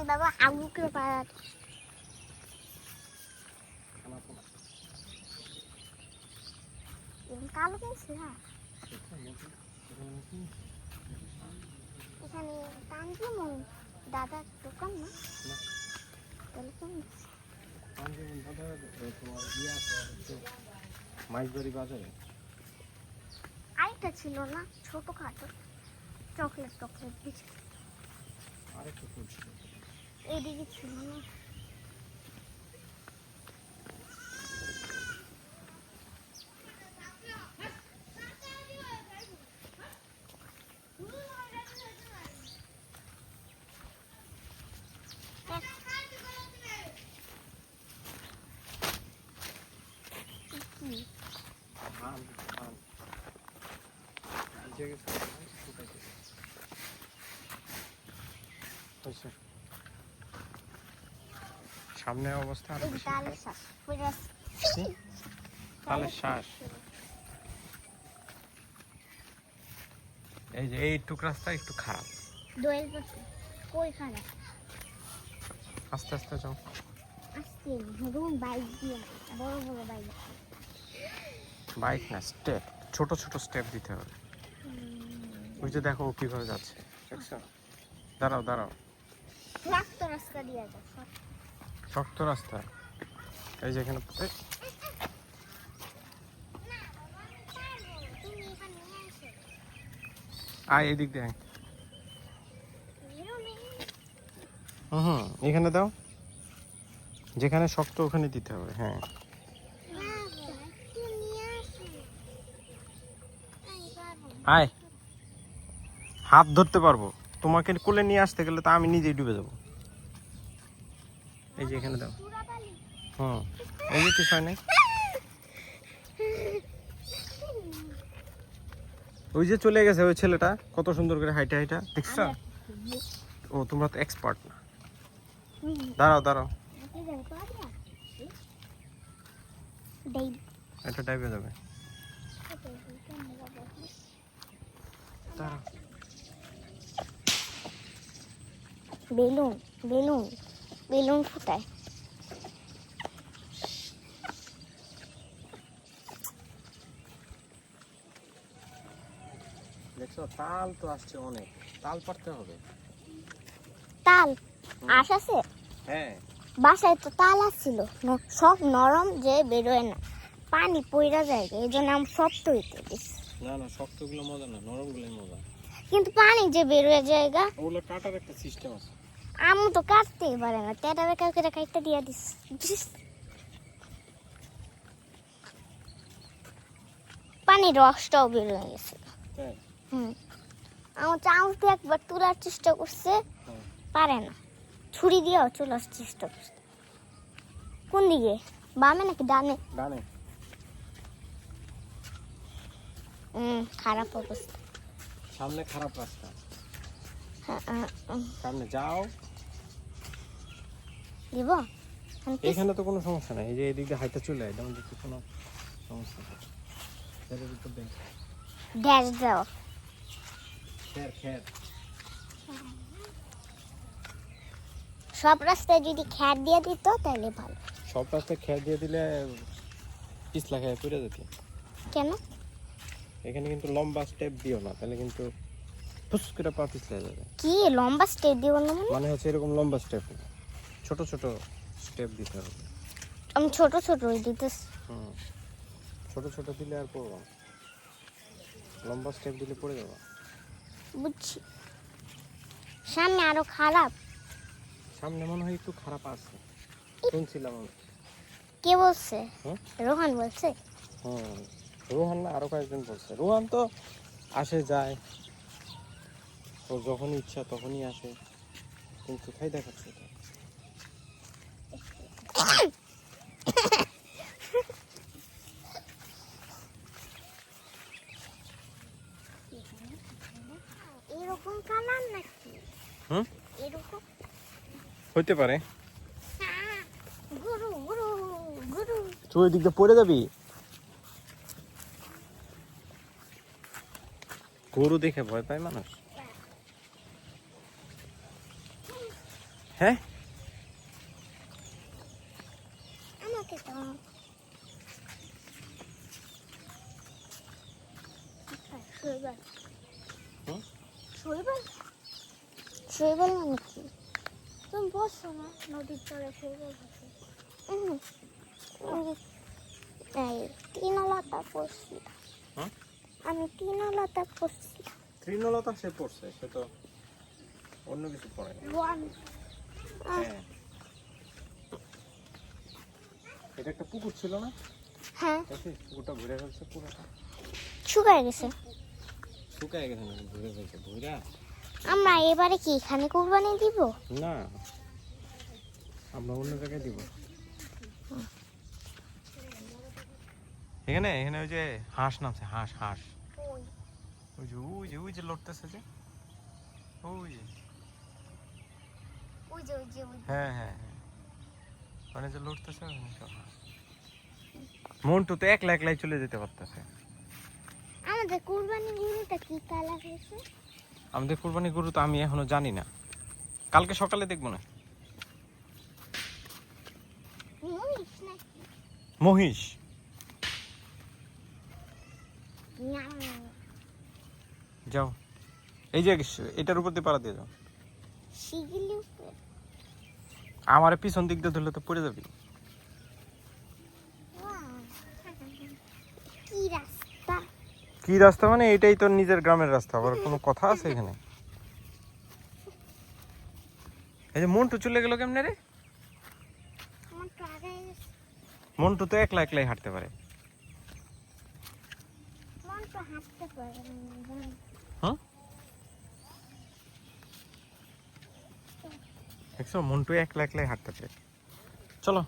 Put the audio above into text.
বাবা আগুকে পাড়া কালো পেয়েছি হ্যাঁ এখানে কাঞ্জিমন দাদার দোকান না তাহলে কোন মাইজবাড়ি বাজারে আরেকটা ছিল না ছোটখাটো চকলেট চকলেট বিস্কুট আরেকটা ছিল এদিকে ছিল না সামনের অবস্থা আরো বেশি তালের তালের শ্বাস এই যে এইটুক রাস্তা একটু খারাপ দোয়েল পাশে কই খারাপ আস্তে আস্তে যাও আস্তে ধরুন বাইক দিয়ে বড় বড় বাইক বাইক না স্টেপ ছোট ছোট স্টেপ দিতে হবে ওই যে দেখো ও কিভাবে যাচ্ছে দেখছো দাঁড়াও দাঁড়াও শক্ত রাস্তা দিয়ে যাও শক্ত রাস্তা এই যে এখানে আয় এদিক দিয়ে এখানে দাও যেখানে শক্ত ওখানে দিতে হবে হ্যাঁ আয় হাত ধরতে পারবো তোমাকে কোলে নিয়ে আসতে গেলে তো আমি নিজেই ডুবে যাবো এই যে এখানে দাও এই যে কিছু হয় নাই ওই যে চলে গেছে ওই ছেলেটা কত সুন্দর করে হাইটা হাইটা দেখছো ও তোমরা তো এক্সপার্ট না দাঁড়াও দাঁড়াও এটা ডাইভে যাবে দাঁড়াও বেলুন বেলুন বেলুন ফুটায় দেখছো তাল তো আসছে অনেক তাল পারতে হবে তাল আশ আছে হ্যাঁ বাসায় তো তাল আসছিল সব নরম যে বেরোয় না পানি পইরা যায় এই জন্য আমি শক্ত হইতে দিচ্ছি না না শক্তগুলো মজা না নরমগুলোই মজা কিন্তু পানি যে বেরোয় জায়গা ওগুলো কাটার একটা সিস্টেম আছে আমি তো কাটতেই পারে না তেটা বেকার করে কাটতে দিয়ে দিস পানির রসটাও বেরোয় গেছে আমার চামচ দিয়ে একবার তোলার চেষ্টা করছে পারে না ছুরি দিয়েও তোলার চেষ্টা করছে কোন দিকে বামে নাকি ডানে ডানে খারাপ অবস্থা সামনে খারাপ রাস্তা সামনে যাও দিব এখানে তো কোনো সমস্যা নাই এই যে এদিকে হাইটা চলে যায় তেমন দেখতে কোনো সমস্যা নেই ড্যাশ দাও সব রাস্তায় যদি খ্যার দিয়ে দিত তাহলে ভালো সব রাস্তায় খেয়াল দিয়ে দিলে পিছলা খেয়ে পড়ে যেত কেন এখানে কিন্তু লম্বা স্টেপ দিও না তাহলে কিন্তু ফুস করে পা পিছলে যাবে কি লম্বা স্টেপ দিব না মানে হচ্ছে এরকম লম্বা স্টেপ ছোট ছোট স্টেপ দিতে হবে আমি ছোট ছোট দিতেছি ছোট ছোট দিলে আর পড়বো লম্বা স্টেপ দিলে পড়ে যাবো বুঝছি সামনে আরো খারাপ সামনে মনে হয় একটু খারাপ আছে শুনছিলাম কে বলছে রোহান বলছে রোহান না আরো কয়েকজন বলছে রোহান তো আসে যায় ও যখন ইচ্ছা তখনই আসে কিন্তু কোথায় দেখাচ্ছে এরকম কালার নাকি এরকম হইতে পারে গুরু গুরু গুরু তুই ওই দিক দিয়ে পড়ে যাবি গরু দেখে ভয় পায় মানুষ হ্যাঁ আমাকে তো শৈবাল হুম? শৈবাল মানে কি? তুমি বসছো না নদীর চরে শৈবাল বসে। এই তৃণলতা পড়ছি, হুম? আমি তৃণলতা পড়ছি। তৃণলতা সে পড়ছে, সে তো অন্য কিছু পড়ে না। হ্যাঁ এটা একটা পুকুর ছিল না? হ্যাঁ দেখিস পুকুরটা ঘুরে ফেলছে পুরোটা, শুকায় গেছে। শুকায় গেছে না, ঘুরে ফেলছে ঘুরা। আমরা এবারে কি এখানে কুরবানি দিব? না আমরা অন্য জায়গায় দিব। এখানে এখানে ওই যে হাঁস নামছে, হাঁস হাঁস ওই যে ওই যে ওই যে লড়তেছে যে ওই যে হ্যাঁ হ্যাঁ হ্যাঁ মানে যে লড়তেছে ওখানে সব হাঁস। মন্টু তো একলা একলাই চলে যেতে পারতেছে। আমাদের কুরবানি গরুটা কি কালার হয়েছে? আমাদের কুরবানি গরু তো আমি এখনো জানি না, কালকে সকালে দেখবো না। মহিষ নাকি? মহিষ। না, যাও এই যে এটার উপর দিয়ে পাড়া দিয়ে যাও। শিগগিরই উপরে। আমার পিছন দিক দিয়ে ধরলে তো পড়ে যাবি। কি রাস্তা! কি রাস্তা মানে এটাই তো নিজের গ্রামের রাস্তা, আবার কোনো কথা আছে এখানে? এই যে মন্টু চলে গেল কেমনে রে? আমার তো আগে গেছে। মন্টু তো একলা একলাই হাঁটতে পারে। মন তো হাঁটতে পারে না। হ্যাঁ দেখছো মন্টু একলা একলাই হাঁটতে পারে। চলো